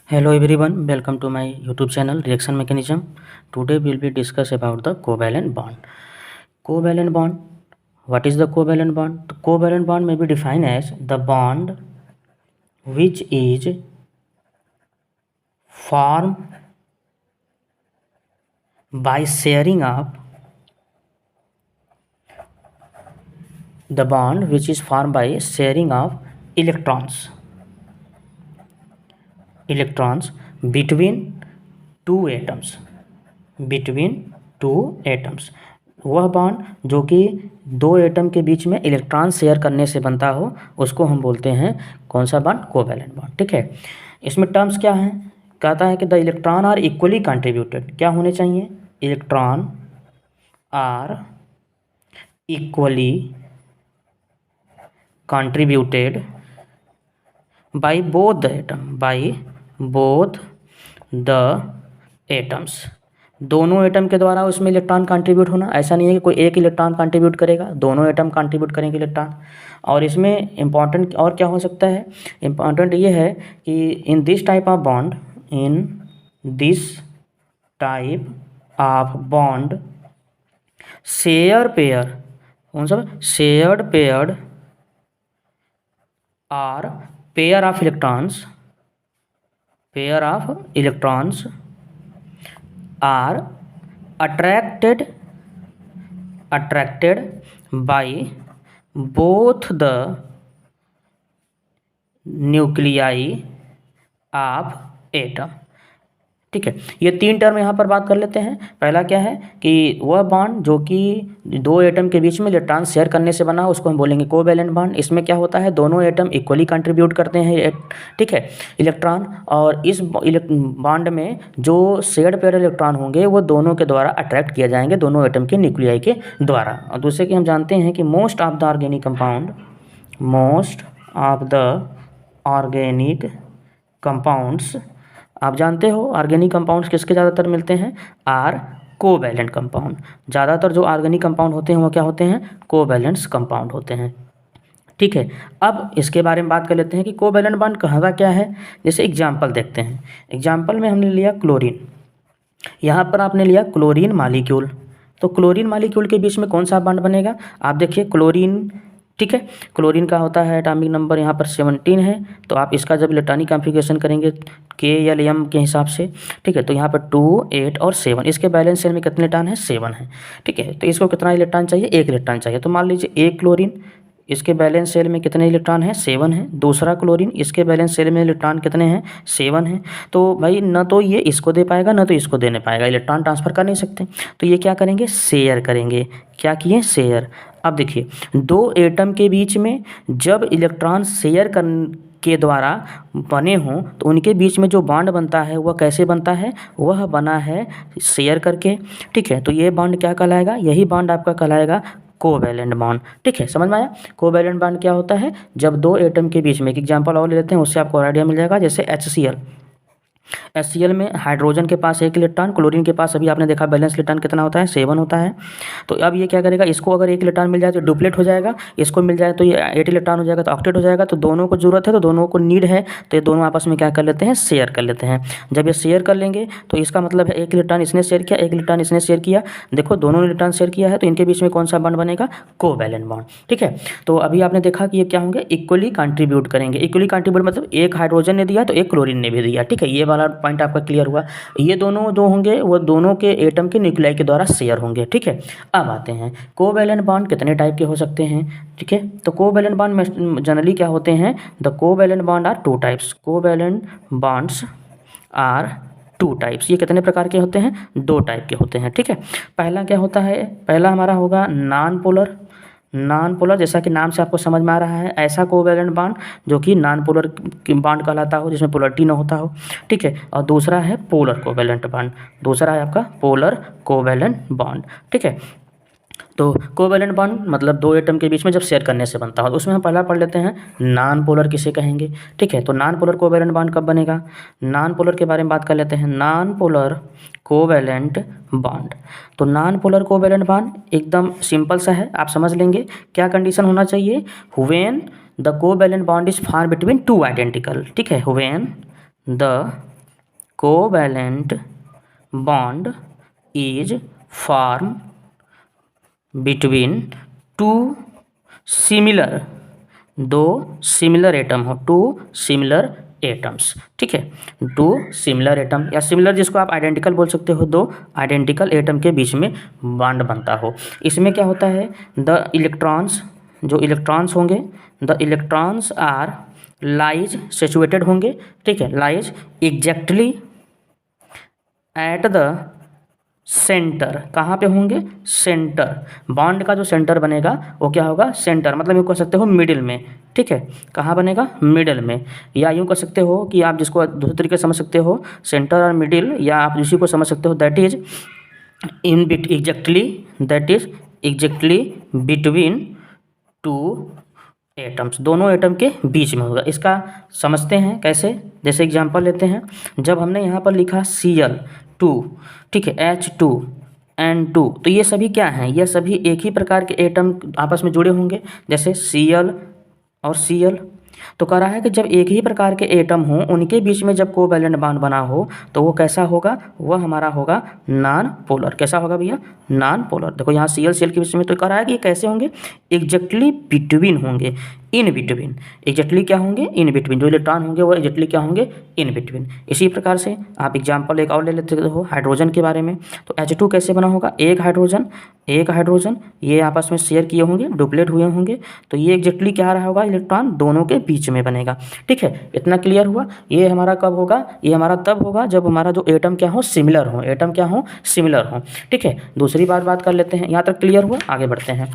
Hello everyone, welcome to my YouTube channel Reaction Mechanism. Today we will be discuss about the covalent bond. Covalent bond. What is the covalent bond? The covalent bond may be defined as the bond which is formed by sharing of electrons between two atoms. वह bond जो कि दो atom के बीच में electron share करने से बनता हो उसको हम बोलते हैं कौन सा बॉन्ड? Covalent bond. ठीक है, इसमें टर्म्स क्या हैं? कहता है कि the electron are equally contributed. क्या होने चाहिए? Electron are equally contributed by both the atoms. दोनों एटम के द्वारा उसमें इलेक्ट्रॉन कंट्रीब्यूट होना। ऐसा नहीं है कि कोई एक इलेक्ट्रॉन कंट्रीब्यूट करेगा, दोनों एटम कंट्रीब्यूट करेंगे इलेक्ट्रॉन। और इसमें इम्पॉर्टेंट और क्या हो सकता है? इम्पॉर्टेंट ये है कि in this type of bond shared pair और pair of electrons are attracted by both the nuclei of atom। ठीक है, ये तीन टर्म यहाँ पर बात कर लेते हैं। पहला क्या है कि वह बॉन्ड जो कि दो एटम के बीच में इलेक्ट्रॉन शेयर करने से बना उसको हम बोलेंगे कोवैलेंट बॉन्ड। इसमें क्या होता है? दोनों एटम इक्वली कंट्रीब्यूट करते हैं, ठीक है, इलेक्ट्रॉन। और इस बॉन्ड में जो शेयर्ड पेयर इलेक्ट्रॉन होंगे वो दोनों के द्वारा अट्रैक्ट किए जाएंगे, दोनों एटम के न्यूक्लियाई के द्वारा। और दूसरे कि हम जानते हैं कि most of the organic compounds, आप जानते हो ऑर्गेनिक कंपाउंड्स किसके ज़्यादातर मिलते हैं? Are covalent compound. ज़्यादातर जो ऑर्गेनिक कंपाउंड होते हैं वो क्या होते हैं? कोवैलेंट्स कंपाउंड होते हैं। ठीक है, अब इसके बारे में बात कर लेते हैं कि कोवैलेंट बॉन्ड कहता क्या है। जैसे एग्जांपल देखते हैं। एग्जांपल में हमने लिया क्लोरीन। यहाँ पर आपने लिया क्लोरीन मॉलिक्यूल। तो क्लोरीन मॉलिक्यूल के बीच में कौन सा बॉन्ड बनेगा? आप देखिए क्लोरीन, ठीक है, क्लोरीन का होता है एटॉमिक नंबर यहाँ पर 17 है। तो आप इसका जब इलेक्ट्रॉनिक कॉन्फ़िगरेशन करेंगे K/M के हिसाब से, ठीक है, तो यहाँ पर 2, 8 और 7, इसके बैलेंस शेल में कितने इलेक्ट्रॉन है? 7 है। ठीक है, तो इसको कितना इलेक्ट्रॉन चाहिए? 1 इलेक्ट्रॉन चाहिए। तो मान लीजिए एक क्लोरीन, इसके बैलेंस शेल में कितने इलेक्ट्रॉन है? 7 है। दूसरा क्लोरीन, इसके बैलेंस शेल में इलेक्ट्रॉन कितने हैं? 7 है। तो भाई न तो ये इसको दे पाएगा न तो इसको देने पाएगा, इलेक्ट्रॉन ट्रांसफ़र कर नहीं सकते। तो ये क्या करेंगे? शेयर करेंगे। क्या किए? शेयर। अब देखिए, दो एटम के बीच में जब इलेक्ट्रॉन शेयर के द्वारा बने हों तो उनके बीच में जो बॉन्ड बनता है वह कैसे बनता है? वह बना है शेयर करके। ठीक है, तो ये बॉन्ड क्या कहलाएगा? यही बॉन्ड आपका कहलाएगा कोवैलेंट बॉन्ड। ठीक है, समझ में आया? कोवैलेंट बॉन्ड क्या होता है? जब दो एटम के बीच में, एक एग्जांपल और ले लेते हैं उससे आपको आइडिया मिल जाएगा। जैसे HCl में हाइड्रोजन के पास 1 इलेक्ट्रॉन, क्लोरीन के पास अभी आपने देखा बैलेंस इलेक्ट्रॉन कितना होता है? 7 होता है। तो अब ये क्या करेगा? इसको अगर 1 इलेक्ट्रॉन मिल जाए तो डुप्लेट हो जाएगा, इसको मिल जाए तो ये 8 इलेक्ट्रॉन हो जाएगा तो ऑक्टेट हो जाएगा। तो दोनों को ज़रूरत है, तो दोनों को नीड है, तो ये दोनों आपस में क्या कर लेते हैं? शेयर कर लेते हैं। जब ये शेयर कर लेंगे तो इसका मतलब है 1 इलेक्ट्रॉन इसने शेयर किया, 1 इलेक्ट्रॉन इसने शेयर किया। देखो दोनों इलेक्ट्रॉन शेयर किया है तो इनके बीच में कौन सा बॉन्ड बनेगा? Covalent bond. ठीक है, तो अभी आपने देखा कि ये क्या होंगे? इक्वली कंट्रीब्यूट करेंगे। इक्वली कंट्रीब्यूट मतलब एक हाइड्रोजन ने दिया तो एक क्लोरीन ने भी दिया। ठीक है, ये वाला पॉइंट आपका क्लियर हुआ। ये दोनों जो होंगे वो दोनों के एटम के न्यूक्लियाई के द्वारा शेयर होंगे। ठीक है, अब आते हैं कोवैलेंट बॉन्ड कितने टाइप के हो सकते हैं। ठीक है, तो कोवैलेंट बॉन्ड में जनरली क्या होते हैं? The covalent bond are 2 types. Covalent bonds are 2 types. ये कितने प्रकार के होते हैं? 2 टाइप के होते हैं। ठीक है, पहला क्या होता है? पहला हमारा होगा नॉन पोलर, जैसा कि नाम से आपको समझ में आ रहा है, ऐसा कोवैलेंट बॉन्ड जो कि नॉन पोलर बॉन्ड कहलाता हो, जिसमें पोलरिटी न होता हो। ठीक है, और दूसरा है पोलर कोवैलेंट बॉन्ड। दूसरा है आपका पोलर कोवैलेंट बॉन्ड। ठीक है, तो कोवैलेंट बॉन्ड मतलब दो एटम के बीच में जब शेयर करने से बनता हो, उसमें हम पहला पढ़ लेते हैं नॉन पोलर किसे कहेंगे। ठीक है, तो नॉन पोलर कोवैलेंट बॉन्ड कब बनेगा? नॉन पोलर के बारे में बात कर लेते हैं। नॉन पोलर कोवैलेंट बॉन्ड, तो नॉन पोलर कोवैलेंट बॉन्ड एकदम सिंपल सा है, आप समझ लेंगे। क्या कंडीशन होना चाहिए? When the covalent bond is form between 2 identical. ठीक है, when the covalent bond is form between two similar, दो सिमिलर एटम हो, टू सिमिलर एटम्स, ठीक है, टू सिमिलर एटम या सिमिलर जिसको आप आइडेंटिकल बोल सकते हो, दो आइडेंटिकल एटम के बीच में बॉन्ड बनता हो। इसमें क्या होता है, द इलेक्ट्रॉन्स, जो इलेक्ट्रॉन्स होंगे, the electrons are lies situated होंगे, ठीक है, lies exactly at the center, कहाँ पे होंगे, सेंटर, बॉन्ड का जो सेंटर बनेगा वो क्या होगा, सेंटर, मतलब यूँ कह सकते हो मिडिल में, ठीक है, कहाँ बनेगा, मिडिल में, या यूँ कह सकते हो कि आप जिसको दूसरे तरीके से समझ सकते हो सेंटर और मिडिल, या आप इसी को समझ सकते हो that is in bit exactly, that is exactly between two atoms, दोनों एटम के बीच में होगा। इसका समझते हैं कैसे, जैसे एग्जांपल लेते हैं, जब हमने यहाँ पर लिखा Cl2, ठीक है, H2N2, तो ये सभी क्या हैं, ये सभी एक ही प्रकार के एटम आपस में जुड़े होंगे, जैसे Cl और Cl। तो कह रहा है कि जब एक ही प्रकार के एटम हों, उनके बीच में जब कोवैलेंट बॉन्ड बना हो तो वो कैसा होगा, वह हमारा होगा नॉन पोलर। कैसा होगा भैया, नॉन पोलर। देखो यहाँ Cl के बीच में तो कह रहा है कि ये कैसे होंगे, एग्जैक्टली बिटवीन होंगे, इन बिटवीन, एग्जैक्टली क्या होंगे, इन बिटवीन, जो इलेक्ट्रॉन होंगे वो एग्जैक्टली क्या होंगे, इन बिटवीन। इसी प्रकार से आप एग्जाम्पल एक और ले लेते हो हाइड्रोजन के बारे में, तो H2 कैसे बना होगा, एक हाइड्रोजन ये आपस में शेयर किए होंगे, डुप्लेट हुए होंगे, तो ये एग्जैक्टली क्या रहा होगा, इलेक्ट्रॉन दोनों के बीच में बनेगा, ठीक है, इतना क्लियर हुआ। ये हमारा कब होगा, ये हमारा तब होगा जब हमारा जो एटम क्या हो, सिमिलर हो, एटम क्या हो, सिमिलर हो, ठीक है। दूसरी बात कर लेते हैं, यहाँ तक क्लियर हुआ, आगे बढ़ते हैं।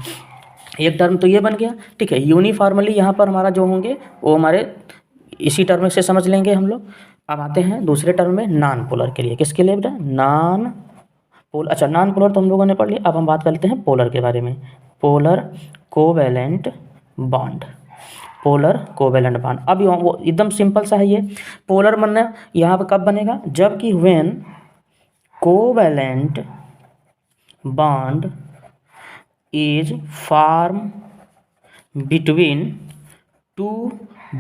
एक टर्म तो ये बन गया, ठीक है। यूनिफॉर्मली यहाँ पर हमारा जो होंगे वो हमारे इसी टर्म से समझ लेंगे हम लोग। अब आते हैं दूसरे टर्म में नॉन पोलर के लिए, किसके लिए बेटा, नॉन पोलर। अच्छा, नॉन पोलर तो हम लोगों ने पढ़ लिया, अब हम बात कर लेते हैं पोलर के बारे में। Polar covalent bond, polar covalent bond. अब वो एकदम सिंपल सा है, ये पोलर बनना यहाँ पर कब बनेगा, जबकि when covalent bond is form between two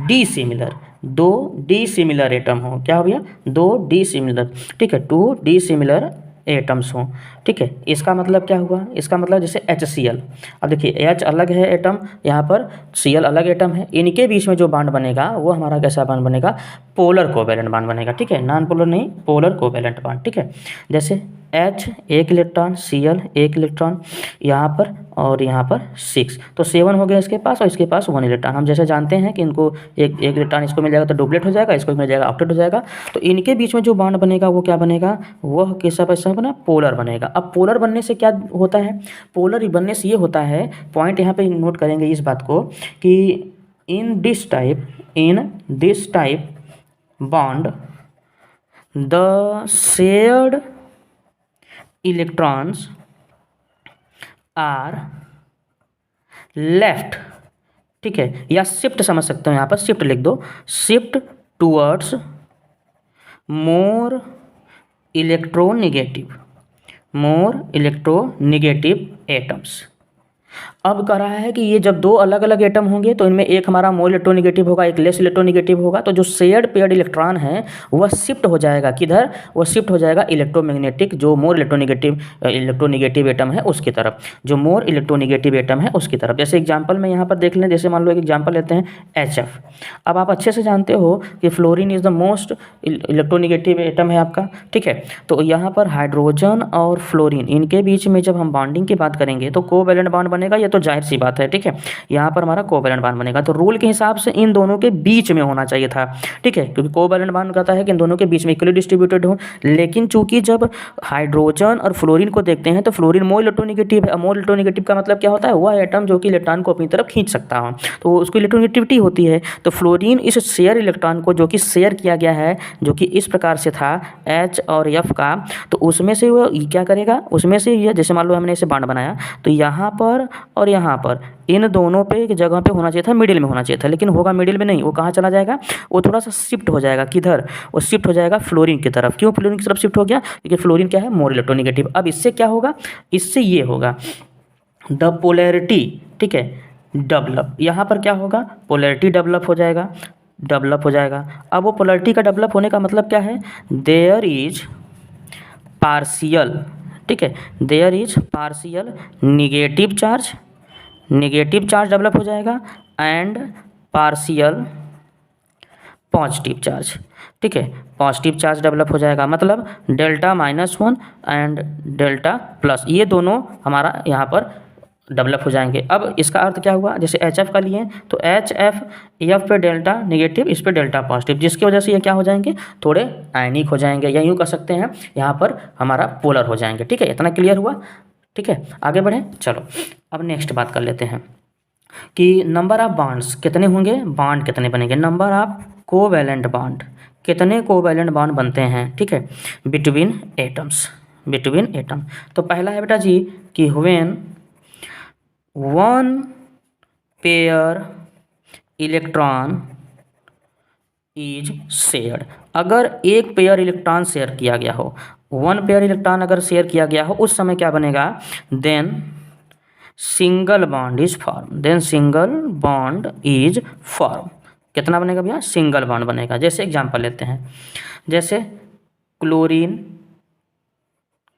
dissimilar, दो डिसिमिलर एटम हो, क्या हो भैया, दो डिसिमिलर, ठीक है, टू डिसिमिलर एटम्स हों, ठीक है। इसका मतलब क्या हुआ, इसका मतलब जैसे HCl, अब देखिए H अलग है एटम, यहाँ पर Cl अलग एटम है, इनके बीच में जो बॉन्ड बनेगा वो हमारा कैसा बॉन्ड बनेगा, पोलर कोवैलेंट बॉन्ड बनेगा, ठीक है, नॉन पोलर नहीं, पोलर कोवैलेंट बॉन्ड, ठीक है। जैसे H एक इलेक्ट्रॉन, Cl एक इलेक्ट्रॉन, यहाँ पर और यहाँ पर 6, तो 7 हो गया इसके पास और इसके पास 1 इलेक्ट्रॉन। हम जैसे जानते हैं कि इनको एक इलेक्ट्रॉन इसको मिल जाएगा तो डुप्लेट हो जाएगा, इसको मिल जाएगा ऑक्टेट हो जाएगा, तो इनके बीच में जो बॉन्ड बनेगा वो क्या बनेगा, वह कैसा पैसा बना, पोलर बनेगा। अब पोलर बनने से क्या होता है, पोलर बनने से ये होता है, पॉइंट यहाँ पे नोट करेंगे इस बात को, कि in this type bond the shared electrons are left, ठीक है, या शिफ्ट समझ सकते हो, यहाँ पर शिफ्ट लिख दो, shift towards more electronegative atoms. अब कह रहा है कि ये जब दो अलग अलग एटम होंगे तो इनमें एक हमारा मोर इलेक्ट्रोनेगेटिव होगा, एक लेस इलेक्ट्रोनेगेटिव होगा, तो जो शेयर्ड पेयर्ड इलेक्ट्रॉन है वह शिफ्ट हो जाएगा किधर, वह शिफ्ट हो जाएगा इलेक्ट्रोमैग्नेटिक, जो मोर इलेक्ट्रोनेगेटिव एटम है उसकी तरफ, जो मोर इलेक्ट्रोनेगेटिव एटम है उसकी तरफ। जैसे एग्जांपल में यहाँ पर देख लें, जैसे मान लो एक एग्जांपल लेते हैं HF। अब आप अच्छे से जानते हो कि fluorine is the most electronegative atom है आपका, ठीक है। तो यहाँ पर हाइड्रोजन और फ्लोरीन इनके बीच में जब हम बॉन्डिंग की बात करेंगे तो कोवैलेंट बॉन्ड बनेगा, ये तो जाहिर सी बात है, ठीक है। यहाँ पर हमारा कोवैलेंट बॉन्ड बनेगा, तो रूल के हिसाब से इन दोनों के बीच में होना चाहिए था, ठीक है, क्योंकि कोवैलेंट बॉन्ड कहता है कि इन दोनों के बीच में इक्वली डिस्ट्रीब्यूटेड हो। लेकिन चूंकि जब हाइड्रोजन और फ्लोरीन को देखते हैं तो फ्लोरीन मोर इलेक्ट्रोनेगेटिव है। मोर इलेक्ट्रोनेगेटिव का मतलब क्या होता है, वह एटम जो कि इलेक्ट्रॉन को अपनी तरफ खींच सकता हो, तो उसकी इलेक्ट्रोनेगेटिविटी होती है। तो फ्लोरीन इस शेयर इलेक्ट्रॉन को जो कि शेयर किया गया है, जो कि इस प्रकार से था H और F का, तो उसमें से वो क्या करेगा, उसमें से ये जैसे मान लो हमने इसे बॉन्ड बनाया तो यहाँ पर और यहाँ पर इन दोनों पे एक जगह पे होना चाहिए था, मिडिल में होना चाहिए था, लेकिन होगा मिडिल में नहीं, वो कहाँ चला जाएगा, वो थोड़ा सा शिफ्ट हो जाएगा, किधर, वो शिफ्ट हो जाएगा फ्लोरीन की तरफ। क्यों फ्लोरीन की तरफ शिफ्ट हो गया, क्योंकि फ्लोरीन क्या है, मोर इलेक्ट्रोनेगेटिव। अब इससे क्या होगा, इससे ये होगा द पोलैरिटी, ठीक है, डेवलप। यहाँ पर क्या होगा, पोलैरिटी डेवलप हो जाएगा, डेवलप हो जाएगा। अब वो पोलरिटी का डेवलप होने का मतलब क्या है, देयर इज पार्शियल, ठीक है, there is partial negative charge develop हो जाएगा एंड पार्शियल पॉजिटिव चार्ज, ठीक है, पॉजिटिव चार्ज डेवलप हो जाएगा। मतलब डेल्टा-1 एंड डेल्टा प्लस, ये दोनों हमारा यहाँ पर डेवलप हो जाएंगे। अब इसका अर्थ क्या हुआ, जैसे एच एफ का लिए तो एच एफ एफ पे डेल्टा नेगेटिव, इस पे डेल्टा पॉजिटिव, जिसकी वजह से ये क्या हो जाएंगे, थोड़े आयनिक हो जाएंगे, या यूँ कह सकते हैं यहाँ पर हमारा पोलर हो जाएंगे। ठीक है, इतना क्लियर हुआ। ठीक है, आगे बढ़ें। चलो अब नेक्स्ट बात कर लेते हैं कि नंबर ऑफ बॉन्ड्स कितने होंगे, बॉन्ड कितने बनेंगे, नंबर ऑफ कोवैलेंट बॉन्ड, कितने कोवैलेंट बॉन्ड बनते हैं, ठीक है, बिटवीन एटम। तो पहला है बेटा जी कि when one pair electron is shared, अगर एक पेयर इलेक्ट्रॉन शेयर किया गया हो, वन पेयर इलेक्ट्रॉन अगर शेयर किया गया हो, उस समय क्या बनेगा, then single bond is form. कितना बनेगा भैया, सिंगल बॉन्ड बनेगा। जैसे एग्जांपल लेते हैं, जैसे क्लोरीन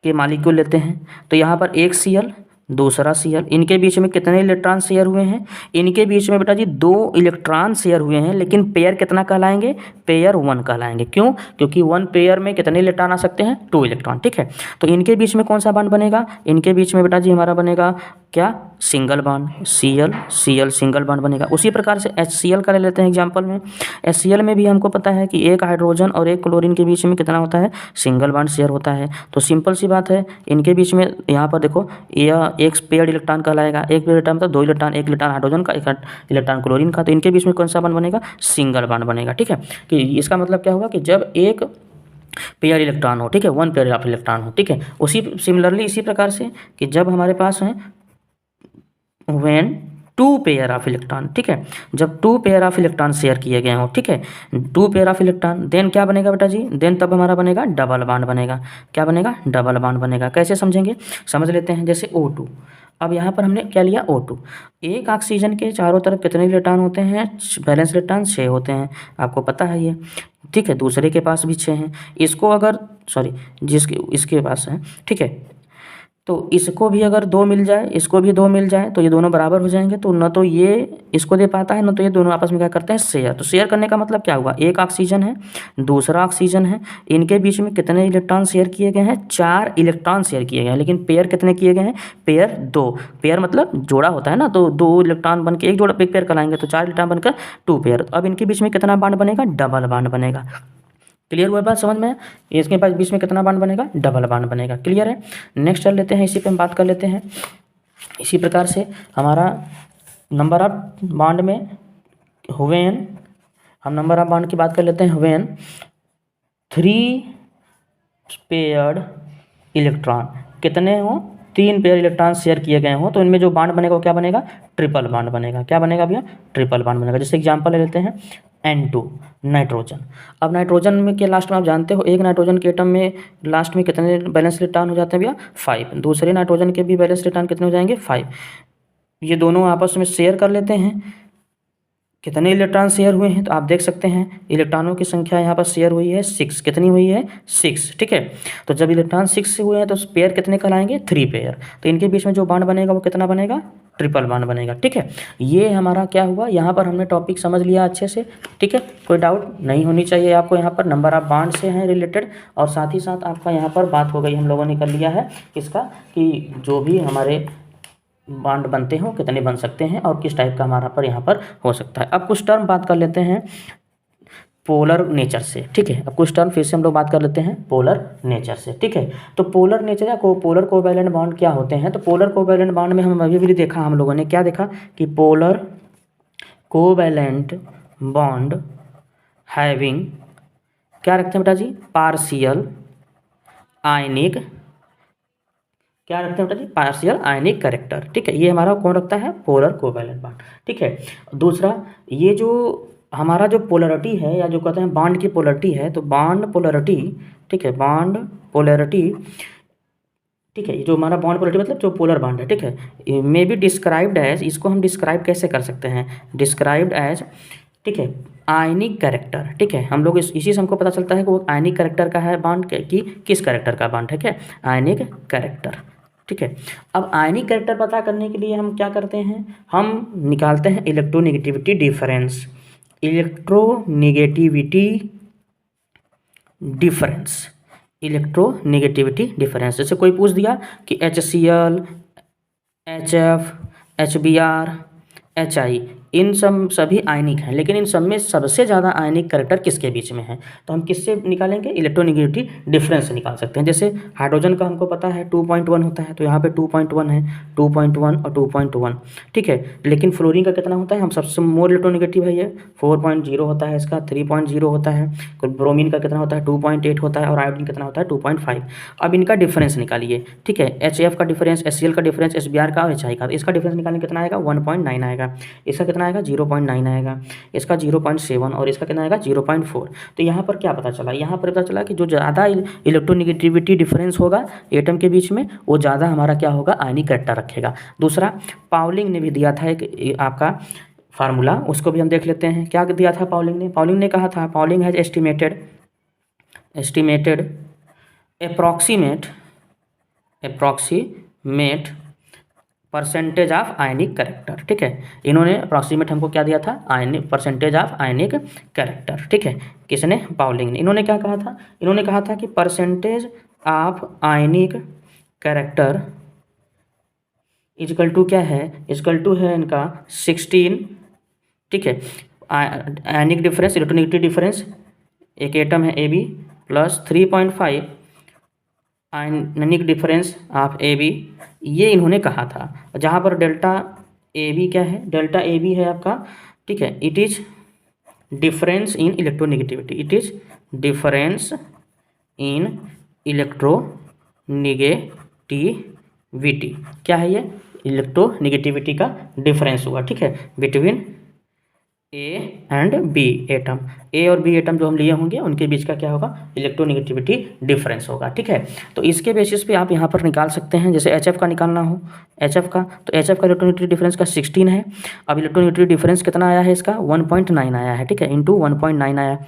के मॉलिक्यूल लेते हैं, तो यहाँ पर एक Cl दूसरा Cl, इनके बीच में कितने इलेक्ट्रॉन शेयर हुए हैं, इनके बीच में बेटा जी 2 इलेक्ट्रॉन शेयर हुए हैं, लेकिन पेयर कितना कहलाएंगे, पेयर 1 कहलाएंगे। क्यों, क्योंकि 1 पेयर में कितने इलेक्ट्रॉन आ सकते हैं, 2 इलेक्ट्रॉन। ठीक है, तो इनके बीच में कौन सा बॉन्ड बनेगा, इनके बीच में बेटा जी हमारा बनेगा क्या, single bond, Cl single bond बनेगा। उसी प्रकार से HCl का ले लेते हैं एग्जाम्पल में। HCl में भी हमको पता है कि एक हाइड्रोजन और एक क्लोरीन के बीच में कितना होता है, सिंगल बॉन्ड शेयर होता है। तो सिंपल सी बात है, इनके बीच में यहाँ पर देखो, यह एक पेयर्ड इलेक्ट्रॉन कहलाएगा, एक पेयर्ड इलेक्ट्रॉन मतलब 2 इलेक्ट्रॉन, एक इलेक्ट्रॉन हाइड्रोजन का, एक इलेक्ट्रॉन क्लोरीन का। तो इनके बीच में कौन सा बॉन्ड बनेगा, सिंगल बॉन्ड बनेगा। ठीक है, कि इसका मतलब क्या होगा कि जब एक पेयर इलेक्ट्रॉन हो, ठीक है, 1 पेयर ऑफ इलेक्ट्रॉन हो। ठीक है, उसी सिमिलरली इसी प्रकार से कि जब हमारे पास है व्हेन 2 पेयर ऑफ इलेक्ट्रॉन, ठीक है, जब 2 पेयर ऑफ इलेक्ट्रॉन शेयर किए गए हों, ठीक है, 2 पेयर ऑफ इलेक्ट्रॉन, देन क्या बनेगा बेटा जी, देन तब हमारा बनेगा डबल बॉन्ड बनेगा। क्या बनेगा, डबल बॉन्ड बनेगा। कैसे समझेंगे, समझ लेते हैं। जैसे O2, अब यहाँ पर हमने क्या लिया, O2, एक ऑक्सीजन के चारों तरफ कितने इलेक्ट्रॉन होते हैं, बैलेंस इलेक्ट्रॉन 6 होते हैं, आपको पता है ये। ठीक है, दूसरे के पास भी 6 हैं। इसको अगर इसके पास है, ठीक है, तो इसको भी अगर 2 मिल जाए, इसको भी 2 मिल जाए, तो ये दोनों बराबर हो जाएंगे। तो न तो ये इसको दे पाता है, न तो ये दोनों आपस में क्या करते हैं, शेयर। तो शेयर करने का मतलब क्या हुआ, एक ऑक्सीजन है, दूसरा ऑक्सीजन है, इनके बीच में कितने इलेक्ट्रॉन शेयर किए गए हैं, 4 इलेक्ट्रॉन शेयर किए गए हैं, लेकिन पेयर कितने किए गए हैं, पेयर 2। पेयर मतलब जोड़ा होता है ना, तो 2 इलेक्ट्रॉन बन के एक जोड़ा एक पेयर कहलाएंगे, तो 4 इलेक्ट्रॉन बनकर 2 पेयर। तो अब इनके बीच में कितना बॉन्ड बनेगा, डबल बॉन्ड बनेगा। क्लियर हुआ बात, समझ में? इसके पास बीच में कितना बॉन्ड बनेगा, डबल बॉन्ड बनेगा। क्लियर है। नेक्स्ट चल लेते हैं, इसी पे हम बात कर लेते हैं। इसी प्रकार से हमारा नंबर ऑफ बॉन्ड में व्हेन, हम नंबर ऑफ बॉन्ड की बात कर लेते हैं, व्हेन 3 पेयर्ड इलेक्ट्रॉन, कितने हो, 3 पेयर इलेक्ट्रॉन शेयर किए गए हों, तो इनमें जो बॉन्ड बनेगा वो क्या बनेगा, ट्रिपल बॉन्ड बनेगा। क्या बनेगा भैया, ट्रिपल बॉन्ड बनेगा। जैसे एग्जांपल ले लेते हैं N2, नाइट्रोजन। अब नाइट्रोजन में के लास्ट में आप जानते हो, एक नाइट्रोजन के एटम में लास्ट में कितने बैलेंस इलेक्ट्रॉन हो जाते हैं भैया, 5। दूसरे नाइट्रोजन के भी बैलेंस इलेक्ट्रॉन कितने हो जाएंगे, 5। ये दोनों आपस में शेयर कर लेते हैं, कितने इलेक्ट्रॉन शेयर हुए हैं, तो आप देख सकते हैं इलेक्ट्रॉनों की संख्या यहाँ पर शेयर हुई है 6। कितनी हुई है, 6। ठीक है, तो जब इलेक्ट्रॉन 6 से हुए हैं तो पेयर कितने कहलाएंगे, 3 पेयर। तो इनके बीच में जो बॉन्ड बनेगा वो कितना बनेगा, ट्रिपल बॉन्ड बनेगा। ठीक है, ये हमारा क्या हुआ, यहाँ पर हमने टॉपिक समझ लिया अच्छे से। ठीक है, कोई डाउट नहीं होनी चाहिए आपको। यहाँ पर नंबर ऑफ बॉन्ड से हैं रिलेटेड, और साथ ही साथ आपका यहाँ पर बात हो गई, हम लोगों ने कर लिया है इसका कि जो भी हमारे बॉन्ड बनते हैं कितने बन सकते हैं और किस टाइप का हमारा पर यहाँ पर हो सकता है। अब कुछ टर्म बात कर लेते हैं पोलर नेचर से। ठीक है, अब कुछ टर्म फिर से हम लोग बात कर लेते हैं पोलर नेचर से। ठीक है, तो पोलर नेचर या पोलर कोवैलेंट बॉन्ड क्या होते हैं, तो पोलर कोवैलेंट बॉन्ड में हम अभी भी देखा, हम लोगों ने क्या देखा कि पोलर कोवैलेंट बॉन्ड हैविंग क्या रखते हैं बेटा जी, पार्शियल आयनिक, क्या रखते हैं बेटा जी, पार्शियल आयनिक कैरेक्टर। ठीक है, ये हमारा कौन रखता है, पोलर कोवैलेंट बॉन्ड। ठीक है, दूसरा ये जो हमारा जो पोलरिटी है, या जो कहते हैं बॉन्ड की पोलरिटी है, तो बॉन्ड पोलरिटी, ठीक है, बॉन्ड पोलरिटी, ठीक है, जो हमारा बॉन्ड पोलरिटी मतलब जो पोलर बॉन्ड है, ठीक है, मे बी डिस्क्राइब्ड एज, इसको हम डिस्क्राइब कैसे कर सकते हैं, डिस्क्राइब्ड एज, ठीक है, आयनिक कैरेक्टर, ठीक है। हम लोग इसी से हमको पता चलता है कि वो आयनिक कैरेक्टर का है बॉन्ड कि किस कैरेक्टर का बॉन्ड है, क्या आयनिक कैरेक्टर, ठीक है। अब आयनिक कैरेक्टर पता करने के लिए हम क्या करते हैं, हम निकालते हैं electronegativity difference, electronegativity difference, electronegativity difference. जैसे कोई पूछ दिया कि HCl, HF, HBr, HI, इन सब सभी आयनिक हैं, लेकिन इन सब में सबसे ज़्यादा आयनिक कैरेक्टर किसके बीच में है, तो हम किससे निकालेंगे, इलेक्ट्रोनेगेटिविटी डिफरेंस से निकाल सकते हैं। जैसे हाइड्रोजन का हमको पता है 2.1 होता है, तो यहाँ पे 2.1 है, 2.1 और 2.1, ठीक है। लेकिन फ्लोरीन का कितना होता है, हम सबसे मोर इलेक्ट्रोनेगेटिव है ये, 4.0 होता है इसका, 3.0 होता है। ब्रोमीन का कितना होता है, 2.8 होता है, और आयोडीन कितना होता है, 2.5। अब इनका डिफरेंस निकालिए, ठीक है। HF का डिफरेंस, HCl का डिफरेंस, HBr का और HI का, इसका डिफरेंस निकालने कितना आएगा, 1.9 आएगा। इसका कितना आएगा, 0.9 आएगा। इसका 0.7 और इसका कितना आएगा, 0.4। तो यहाँ पर क्या पता चला, यहाँ पर पता चला कि जो ज़्यादा इलेक्ट्रोनेगेटिविटी डिफरेंस होगा एटम के बीच में, वो ज़्यादा हमारा क्या होगा, आयनिक कैरेक्टर रखेगा। दूसरा, पाउलिंग ने भी दिया था एक आपका फार्मूला, उसको भी हम देख लेते हैं। क्या दिया था पाउलिंग ने, पाउलिंग ने कहा था, Pauling has estimated approximate percentage of ionic character, ठीक है। इन्होंने अप्रॉक्सीमेट हमको क्या दिया था, आयनिक परसेंटेज ऑफ आयनिक कैरेक्टर, ठीक है। किसने, पाउलिंग ने। इन्होंने क्या कहा था, इन्होंने कहा था कि percentage of ionic character equal to क्या है, इजकल टू है इनका 16, ठीक है। आयनिक डिफरेंस, इलेक्ट्रोनेगेटिव डिफरेंस, एक एटम है AB plus 3.5 ionic difference of AB, ये इन्होंने कहा था। जहाँ पर डेल्टा AB क्या है, डेल्टा AB है आपका, ठीक है। It is difference in electronegativity, it is difference in electronegativity, क्या है ये, इलेक्ट्रोनेगेटिविटी का डिफरेंस हुआ, ठीक है, between A and B atom. A और B एटम जो हम लिए होंगे उनके बीच का क्या होगा, इलेक्ट्रोनेगेटिविटी डिफरेंस होगा, ठीक है। तो इसके बेसिस पे आप यहाँ पर निकाल सकते हैं। जैसे HF का निकालना हो, HF का, तो HF का इलेक्ट्रोनेगेटिविटी डिफरेंस का 16 है। अब इलेक्ट्रोनेगेटिविटी डिफरेंस कितना आया है इसका, 1.9 आया है, ठीक है, इंटू 1.9 आया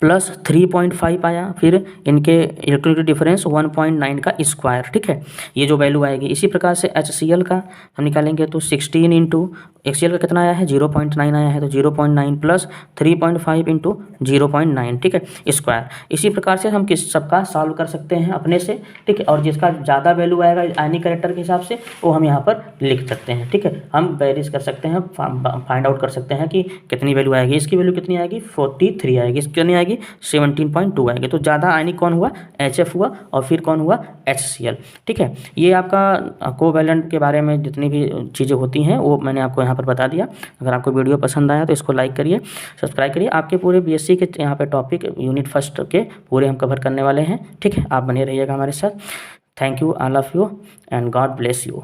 प्लस 3.5 आया, फिर इनके इलेक्ट्रोनेगेटिव डिफरेंस 1.9 का स्क्वायर, ठीक है, ये जो वैल्यू आएगी। इसी प्रकार से HCl का हम निकालेंगे तो 16 इंटू HCl का कितना आया है, 0.9 आया है, तो 0.9 प्लस 3.5 इंटू 0.9, ठीक है, स्क्वायर। इसी प्रकार से हम किस सबका सॉल्व कर सकते हैं अपने से, ठीक है। और जिसका ज़्यादा वैल्यू आएगा आयनिक कैरेक्टर के हिसाब से वो हम यहाँ पर लिख सकते हैं, ठीक है। हम वेरीज कर सकते हैं, फाइंड आउट कर सकते हैं कि कितनी वैल्यू आएगी। इसकी वैल्यू कितनी आएगी, 43 आएगी, कितनी आएगी, 17.2 आएगी। तो ज़्यादा आयनिक कौन हुआ, HF हुआ, और फिर कौन हुआ, HCl, ठीक है। ये आपका कोवैलेंट के बारे में जितनी भी चीज़ें होती हैं वो मैंने आपको यहाँ पर बता दिया। अगर आपको वीडियो पसंद आया तो इसको लाइक करिए, सब्सक्राइब करिए। आपके पूरे BSc के यहाँ पे टॉपिक यूनिट फर्स्ट के पूरे हम कवर करने वाले हैं, ठीक है। आप बने रहिएगा हमारे साथ। Thank you all of you and God bless you.